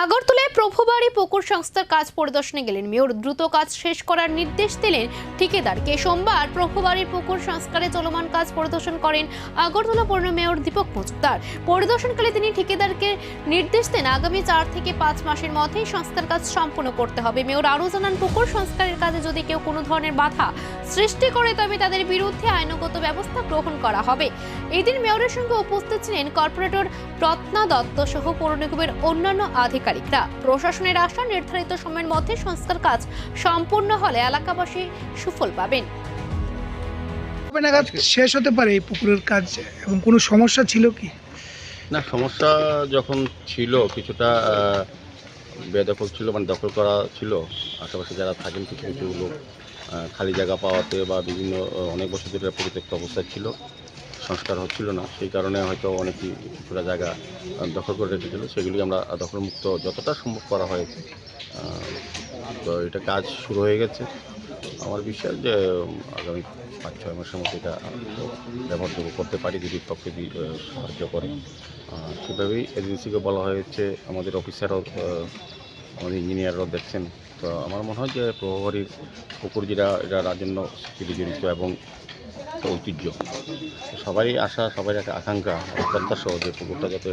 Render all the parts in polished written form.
আগরতলায় প্রভুবাড়ি পুকুর সংস্থার কাজ পরিদর্শনে গেলেন মেয়র। দ্রুত কাজ শেষ করার নির্দেশ দিলেন ঠিকাদারকে। সোমবার প্রভুবাড়ির পুকুর সংস্কারে চলমান কাজ পরিদর্শন করেন আগরতলা পৌর মেয়র দীপক মজুমদার। পরিদর্শনকালে তিনি ঠিকাদারকে নির্দেশ দেন আগামী 4 থেকে 5 মাসের মধ্যেই সংস্কার কাজ সম্পূর্ণ করতে হবে। মেয়র আরও জানান, পুকুর সংস্কারের কাজে যদি কেউ কোনো ধরনের বাধা সৃষ্টি করে তবে তাদের বিরুদ্ধে আইনগত ব্যবস্থা গ্রহণ করা হবে। এদিন মেয়রের সঙ্গে উপস্থিত ছিলেন কর্পোরেটর রত্না দত্ত সহ পৌর নিগমের অন্যান্য আধিকারিকরা। প্রশাসনের আশা, নির্ধারিত সময়ের মধ্যে সংস্কার কাজ সম্পূর্ণ হলে এলাকাবাসী সুফল পাবেন। কবে নাগাদ শেষ হতে পারে এই পুকুরের কাজ এবং কোনো সমস্যা ছিল কি? না, সমস্যা যখন ছিল কিছুটা বেদখল ছিল, মানে দখল করা ছিল। আশেপাশে যারা থাকেন কিছু কিছু লোক খালি জায়গা পাওয়াতে বা বিভিন্ন অনেক বছর ধরে পরিত্যক্ত অবস্থায় ছিল, সংস্কার হচ্ছিল না, সেই কারণে হয়তো অনেকই কিছুটা জায়গা দখল করে রেখেছিল। সেগুলি আমরা দখলমুক্ত যতটা সম্ভব করা হয়েছে। তো এটা কাজ শুরু হয়ে গেছে। আমার বিশ্বাস যে আগামী 5-6 মাসের মধ্যে এটা ব্যবহারযোগ্য করতে পারি যদি প্রকৃতি সাহায্য করে। সেভাবেই এজেন্সিকে বলা হয়েছে, আমাদের অফিসারও আমাদের ইঞ্জিনিয়াররাও দেখছেন। তো আমার মনে হয় যে প্রভাবাড়ির পুকুর যেটা এটা রাজন্য স্বীকৃতি জড়িত এবং ঐতিহ্য, সবারই আশা, সবারই একটা আকাঙ্ক্ষা, প্রত্যাশা যে পুকুরটা যাতে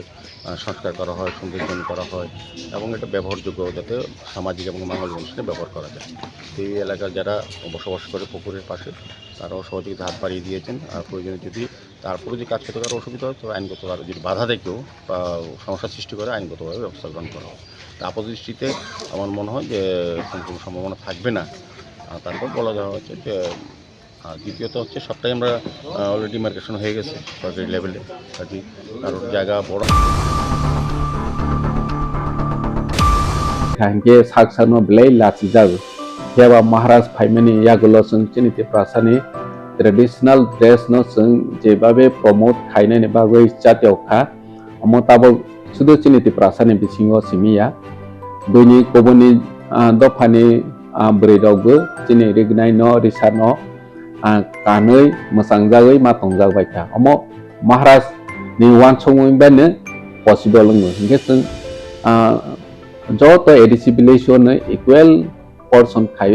সংস্কার করা হয়, সৌন্দর্যন করা হয় এবং এটা ব্যবহারযোগ্য যাতে সামাজিক এবং মানব অনুষ্ঠানে ব্যবহার করা যায়। এই এলাকার যারা বসবাস করে পুকুরের পাশে তারাও সহযোগিতা হাত বাড়িয়ে দিয়েছেন। আর প্রয়োজনে যদি তারপরে যদি কাজ করতে কারো অসুবিধা হয় তো আইনগত আর যদি বাধা দেখেও বা সমস্যার সৃষ্টি করে আইনগতভাবে ব্যবস্থা গ্রহণ করা হয়। আপাতদৃষ্টিতে আমার মনে হয় যে কোনো সম্ভাবনা থাকবে না। তারপর বলা যাওয়া হচ্ছে যে আর দ্বিতীয়ত হচ্ছে সবটাই আমরা অলরেডি মার্কেশন হয়ে গেছে সরকারি লেভেলে, কাজে কারোর জায়গা বড় Hangge saksano belai lati jago. Hewa Maharaj Paimani Yagulo sung ciniti prasani traditional dress no sung jebabe promote kaina ne bagoi jatio kha amotabo sudu ciniti prasani bisingo simia doni koboni dofani breidogo cini rignai no risano kanoi masangjagoi matongjag baika amo Maharaj ni wansongoi bane possible ngo hingge sung যত ADC বিলেশন equal পরসন খাই